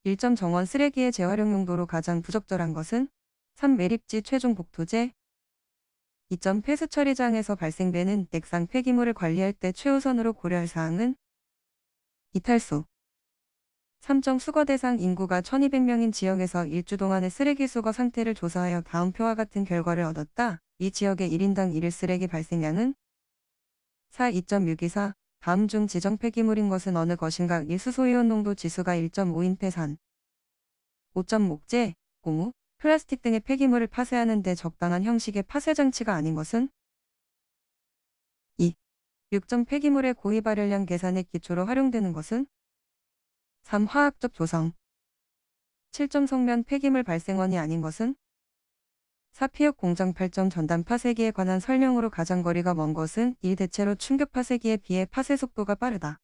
1점 정원 쓰레기의 재활용 용도로 가장 부적절한 것은 3. 매립지 최종 복토제 2점 폐수 처리장에서 발생되는 액상 폐기물을 관리할 때 최우선으로 고려할 사항은 이탈수 3점 수거 대상 인구가 1200명인 지역에서 일주 동안의 쓰레기 수거 상태를 조사하여 다음 표와 같은 결과를 얻었다. 이 지역의 1인당 1일 쓰레기 발생량은 4. 2.624 다음 중 지정 폐기물인 것은 어느 것인가 1. 수소이온 농도 지수가 1.5인 폐산 5점 목재, 고무, 플라스틱 등의 폐기물을 파쇄하는 데 적당한 형식의 파쇄 장치가 아닌 것은 2. 6점 폐기물의 고위 발열량 계산의 기초로 활용되는 것은 3. 화학적 조성 7점 성면 폐기물 발생원이 아닌 것은 4. 피혁 공장 8점 전단 파쇄기에 관한 설명으로 가장 거리가 먼 것은 1. 대체로 충격 파쇄기에 비해 파쇄 속도가 빠르다.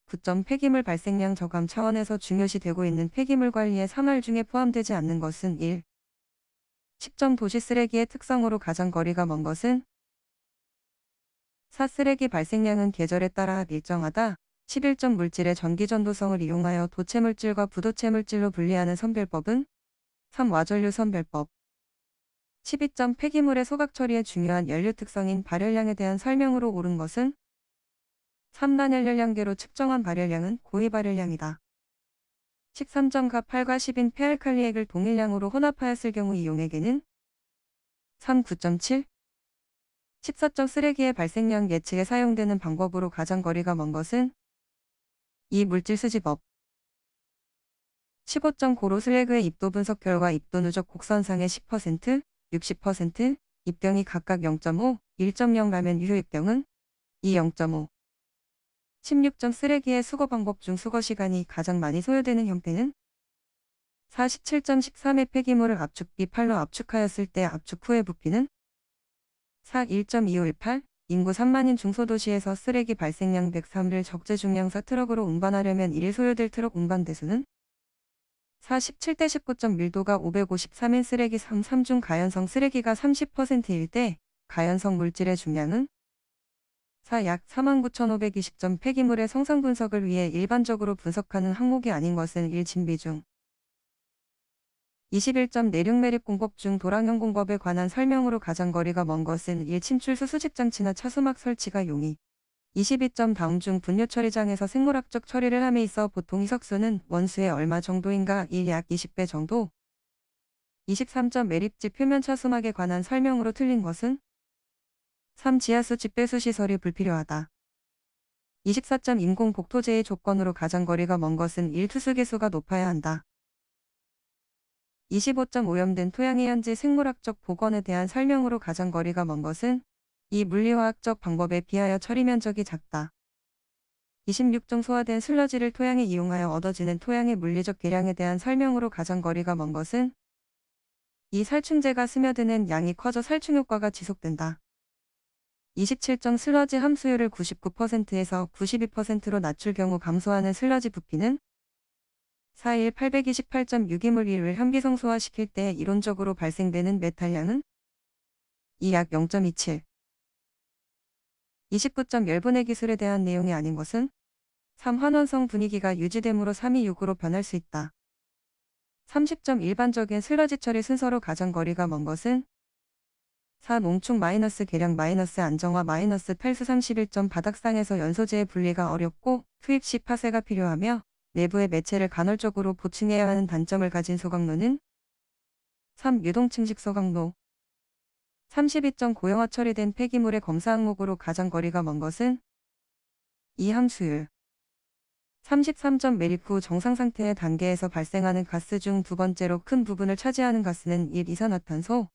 9점 폐기물 발생량 저감 차원에서 중요시되고 있는 폐기물 관리의 3할 중에 포함되지 않는 것은 1. 10점 도시 쓰레기의 특성으로 가장 거리가 먼 것은 4. 쓰레기 발생량은 계절에 따라 일정하다. 11점 물질의 전기전도성을 이용하여 도체물질과 부도체물질로 분리하는 선별법은 3. 와전류 선별법 12점 폐기물의 소각 처리의 중요한 연료 특성인 발열량에 대한 설명으로 옳은 것은 3. 단열열량계로 측정한 발열량은 고위 발열량이다. 13점 가 8과 10인 폐알칼리액을 동일량으로 혼합하였을 경우 이 용액에는 3. 9.7 14점 쓰레기의 발생량 예측에 사용되는 방법으로 가장 거리가 먼 것은 2. 물질 수지법 15점 고로 슬래그의 입도 분석 결과 입도 누적 곡선상의 10%, 60%, 입병이 각각 0.5, 1.0라면 유효 입병은 2. 0.5 16점 쓰레기의 수거 방법 중 수거 시간이 가장 많이 소요되는 형태는 47점 13의 폐기물을 압축비 팔로 압축하였을 때 압축 후의 부피는 4. 1.2518 인구 3만인 중소도시에서 쓰레기 발생량 103를 적재 중량사 트럭으로 운반하려면 1일 소요될 트럭 운반 대수는 4. 17대 19점 밀도가 553인 쓰레기 3중 가연성 쓰레기가 30%일 때 가연성 물질의 중량은 4. 약 49,520점 폐기물의 성상 분석을 위해 일반적으로 분석하는 항목이 아닌 것은 1. 진비중 21점 내륙 매립 공법 중 도랑형 공법에 관한 설명으로 가장 거리가 먼 것은 1. 침출수 수집장치나 차수막 설치가 용이 22점 다음 중 분뇨 처리장에서 생물학적 처리를 함에 있어 보통 희석수는 원수의 얼마 정도인가 1. 약 20배 정도 23점 매립지 표면 차수막에 관한 설명으로 틀린 것은 3. 지하수 집배수 시설이 불필요하다. 24점 인공 복토제의 조건으로 가장 거리가 먼 것은 1. 투수계수가 높아야 한다. 25점 오염된 토양의 현지 생물학적 복원에 대한 설명으로 가장 거리가 먼 것은 2. 물리화학적 방법에 비하여 처리 면적이 작다. 26점 소화된 슬러지를 토양에 이용하여 얻어지는 토양의 물리적 계량에 대한 설명으로 가장 거리가 먼 것은 2. 살충제가 스며드는 양이 커져 살충 효과가 지속된다. 27점 슬러지 함수율을 99%에서 92%로 낮출 경우 감소하는 슬러지 부피는 4일 828점 유기물 1을 현기성소화시킬 때 이론적으로 발생되는 메탈량은 2. 약 0.27 29점 열분해 기술에 대한 내용이 아닌 것은 3. 환원성 분위기가 유지됨으로 3이 6으로 변할 수 있다. 30점 일반적인 슬러지 처리 순서로 가장 거리가 먼 것은 4. 농축 마이너스 계량 마이너스 안정화 마이너스 탈수 31점 바닥상에서 연소제의 분리가 어렵고 투입 시 파쇄가 필요하며 내부의 매체를 간헐적으로 보충해야 하는 단점을 가진 소각로는 3. 유동층식 소각로 32점 고형화 처리된 폐기물의 검사 항목으로 가장 거리가 먼 것은 2. 함수율 33점 매립 후 정상 상태의 단계에서 발생하는 가스 중 두 번째로 큰 부분을 차지하는 가스는 1. 이산화탄소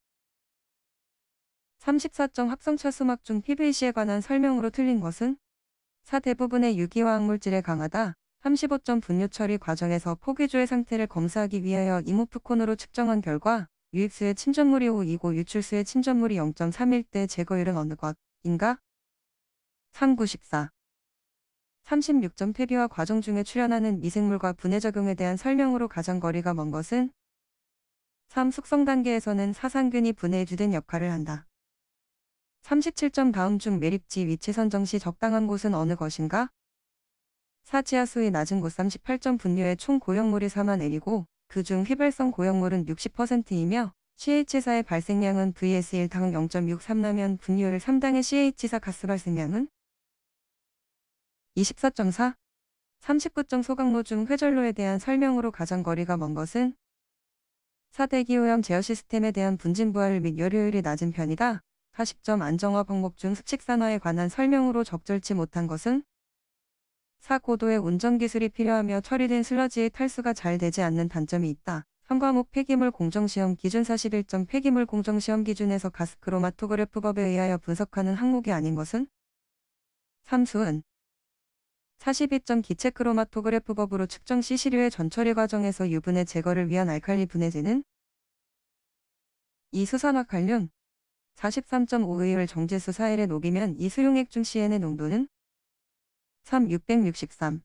34점 합성차수막 중 PVC에 관한 설명으로 틀린 것은 4. 대부분의 유기화학물질에 강하다. 35점 분뇨 처리 과정에서 포기조의 상태를 검사하기 위하여 이모프콘으로 측정한 결과 유입수의 침전물이 5이고 유출수의 침전물이 0.3일 때 제거율은 어느 것인가? 3. 94 36점 폐비화 과정 중에 출현하는 미생물과 분해작용에 대한 설명으로 가장 거리가 먼 것은 3. 숙성 단계에서는 사상균이 분해에 주된 역할을 한다. 37점 다음 중 매립지 위치 선정 시 적당한 곳은 어느 것인가? 4. 지하수의 낮은 곳 38점 분류의 총 고형물이 4만 L이고 그중 휘발성 고형물은 60%이며 CH4의 발생량은 vs1당 0.63라면 분유율 3당의 CH4 가스 발생량은 24.4. 39점 소각로 중 회전로에 대한 설명으로 가장 거리가 먼 것은 4. 대기오염 제어 시스템에 대한 분진 부하율 및 열효율이 낮은 편이다. 40점 안정화 방법 중 습식산화에 관한 설명으로 적절치 못한 것은 4. 고도의 운전기술이 필요하며 처리된 슬러지의 탈수가 잘 되지 않는 단점이 있다. 3. 과목 폐기물 공정시험 기준 41점 폐기물 공정시험 기준에서 가스크로마토그래프법에 의하여 분석하는 항목이 아닌 것은 3. 수은 42점 기체 크로마토그래프법으로 측정 시 시료의 전처리 과정에서 유분의 제거를 위한 알칼리 분해제는 2. 수산화 칼륨 43.5 의율 정제수 4일에 녹이면 이 수용액 중 CN의 농도는 3. 663.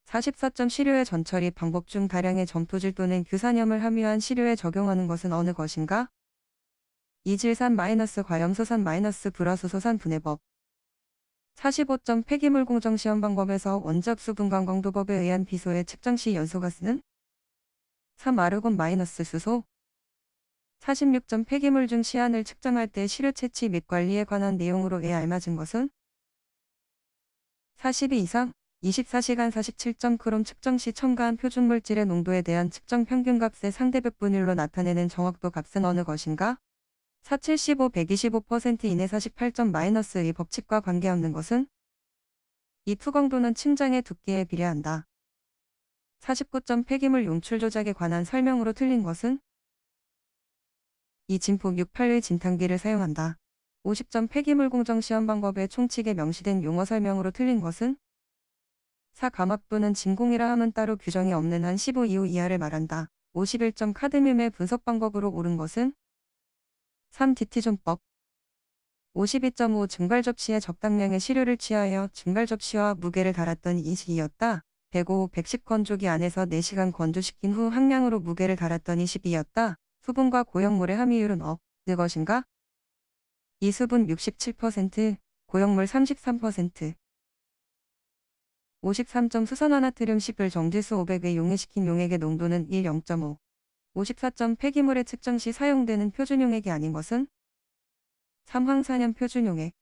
44점 시료의 전처리 방법 중 다량의 점토질 또는 규산염을 함유한 시료에 적용하는 것은 어느 것인가? 이질산 과염소산 불화수소산 분해법 45점 폐기물 공정시험 방법에서 원적수 분광광도법에 의한 비소의 측정 시 연소가스는 3. 아르곤 수소 46점 폐기물 중 시안을 측정할 때 시료 채취 및 관리에 관한 내용으로에 알맞은 것은 42 이상 24시간 47점 크롬 측정 시 첨가한 표준물질의 농도에 대한 측정 평균값의 상대백분율로 나타내는 정확도 값은 어느 것인가? 4. 75 125% 이내 48점 -의 법칙과 관계없는 것은 2. 투광도는 침장의 두께에 비례한다. 49점 폐기물 용출 조작에 관한 설명으로 틀린 것은 2. 진폭 68의 진탕기를 사용한다. 50점 폐기물 공정 시험 방법의 총칙에 명시된 용어 설명으로 틀린 것은 4. 감압도는 진공이라 함은 따로 규정이 없는 한 15 이후 이하를 말한다. 51점 카드뮴의 분석 방법으로 옳은 것은 3. 디티존법 52.5 증발 접시에 적당량의 시료를 취하여 증발 접시와 무게를 달았더니 22였다. 105 110 건조기 안에서 4시간 건조시킨 후 항량으로 무게를 달았더니 12였다. 수분과 고형물의 함유율은 어느 것인가? 이 수분 67%, 고형물 33%. 53점 수산화나트륨 10을 정제수 500에 용해시킨 용액의 농도는 1 0.5. 54점 폐기물의 측정 시 사용되는 표준용액이 아닌 것은 3. 황산염 표준용액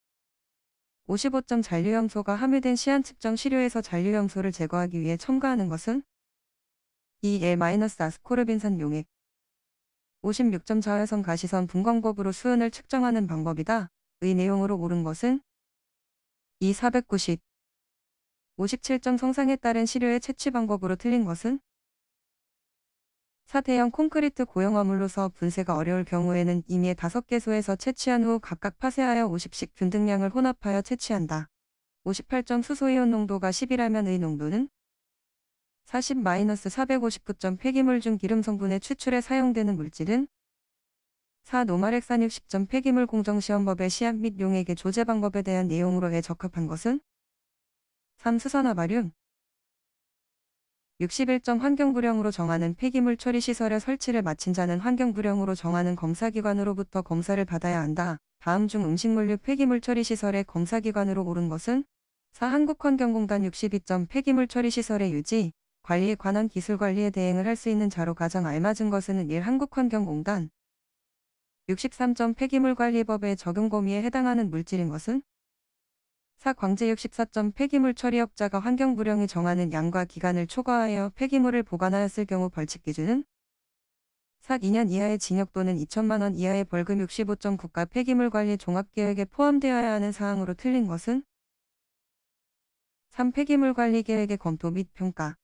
55점 잔류염소가 함유된 시안 측정 시료에서 잔류염소를 제거하기 위해 첨가하는 것은 2. L-아스코르빈산 용액 56점 자외선 가시선 분광법으로 수은을 측정하는 방법이다. 의 내용으로 옳은 것은 2. 490 57점 성상에 따른 시료의 채취 방법으로 틀린 것은 4. 대형 콘크리트 고형화물로서 분쇄가 어려울 경우에는 임의의 5개소에서 채취한 후 각각 파쇄하여 50씩 균등량을 혼합하여 채취한다. 58점 수소이온 농도가 10이라면 의 농도는 40-459점 폐기물 중 기름 성분의 추출에 사용되는 물질은 4. 노말액산 60점 폐기물 공정시험법의 시약 및 용액의 조제 방법에 대한 내용으로에 적합한 것은 3. 수산화바륨 61점 환경불량으로 정하는 폐기물 처리 시설의 설치를 마친 자는 환경불량으로 정하는 검사기관으로부터 검사를 받아야 한다. 다음 중 음식물류 폐기물 처리 시설의 검사기관으로 옳은 것은 4. 한국환경공단 62점 폐기물 처리 시설의 유지, 관리에 관한 기술관리에 대행을 할 수 있는 자로 가장 알맞은 것은 1. 한국환경공단 63점 폐기물관리법의 적용 범위에 해당하는 물질인 것은 4. 광제 64점 폐기물 처리업자가 환경부령이 정하는 양과 기간을 초과하여 폐기물을 보관하였을 경우 벌칙 기준은 4. 2년 이하의 징역 또는 2천만 원 이하의 벌금 65점 국가 폐기물관리 종합계획에 포함되어야 하는 사항으로 틀린 것은 3. 폐기물관리계획의 검토 및 평가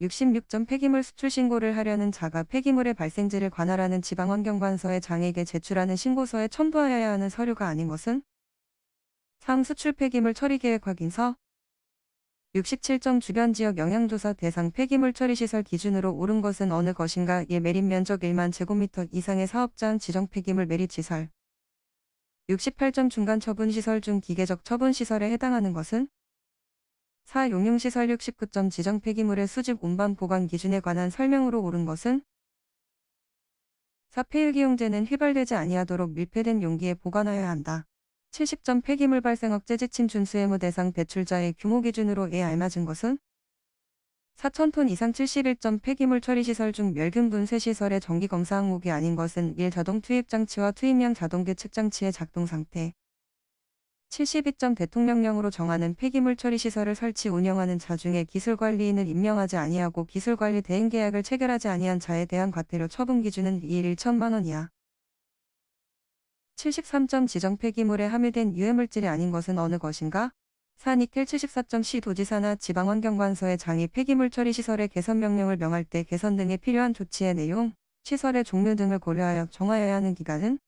66점 폐기물 수출 신고를 하려는 자가 폐기물의 발생지를 관할하는 지방환경관서의 장에게 제출하는 신고서에 첨부하여야 하는 서류가 아닌 것은 3. 수출 폐기물 처리계획 확인서 67점 주변지역 영향조사 대상 폐기물 처리시설 기준으로 옳은 것은 어느 것인가? 1. 매립 면적 1만 제곱미터 이상의 사업장 지정 폐기물 매립시설 68점 중간 처분시설 중 기계적 처분시설에 해당하는 것은 4. 용융시설 69점 지정 폐기물의 수집 운반 보관 기준에 관한 설명으로 옳은 것은 4. 폐유기용제는 휘발되지 아니하도록 밀폐된 용기에 보관하여야 한다. 70점 폐기물 발생 억제 지침 준수 의무 대상 배출자의 규모 기준으로 알맞은 것은 4,000톤 이상 71점 폐기물 처리시설 중 멸균 분쇄시설의 정기검사 항목이 아닌 것은 1. 자동 투입장치와 투입량 자동 계측장치의 작동 상태 72점 대통령령으로 정하는 폐기물 처리시설을 설치 운영하는 자 중에 기술관리인을 임명하지 아니하고 기술관리 대행계약을 체결하지 아니한 자에 대한 과태료 처분 기준은 2일 1천만 원이야. 73점 지정 폐기물에 함유된 유해물질이 아닌 것은 어느 것인가? 4. 니켈 74점 시 도지사나 지방환경관서의 장이 폐기물 처리시설의 개선 명령을 명할 때 개선 등에 필요한 조치의 내용, 시설의 종류 등을 고려하여 정하여야 하는 기간은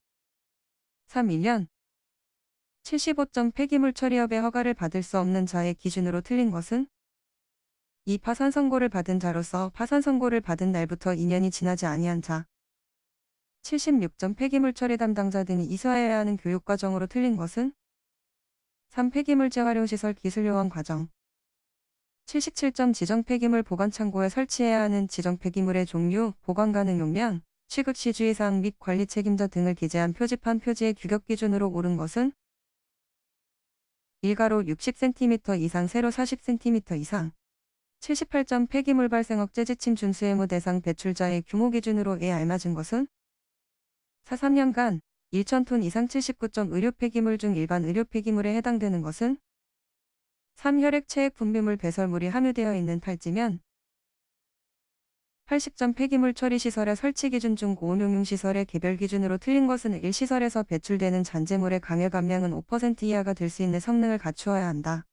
3. 1년 75점 폐기물 처리업의 허가를 받을 수 없는 자의 기준으로 틀린 것은 2. 파산 선고를 받은 자로서 파산 선고를 받은 날부터 2년이 지나지 아니한 자 76점 폐기물 처리 담당자 등이 이수하여야 하는 교육과정으로 틀린 것은 3. 폐기물 재활용시설 기술요원 과정 77점 지정 폐기물 보관창고에 설치해야 하는 지정 폐기물의 종류, 보관 가능 용량, 취급시 주의사항 및 관리 책임자 등을 기재한 표지판 표지의 규격 기준으로 옳은 것은 1가로 60cm 이상 세로 40cm 이상 78점 폐기물 발생 억제 지침 준수 의무 대상 배출자의 규모 기준으로 알맞은 것은 4. 3년간 1,000톤 이상 79점 의료 폐기물 중 일반 의료 폐기물에 해당되는 것은 3. 혈액 체액 분비물 배설물이 함유되어 있는 팔찌면 80점 폐기물 처리 시설의 설치 기준 중 고온용융 시설의 개별 기준으로 틀린 것은 1. 시설에서 배출되는 잔재물의 강열 감량은 5% 이하가 될 수 있는 성능을 갖추어야 한다.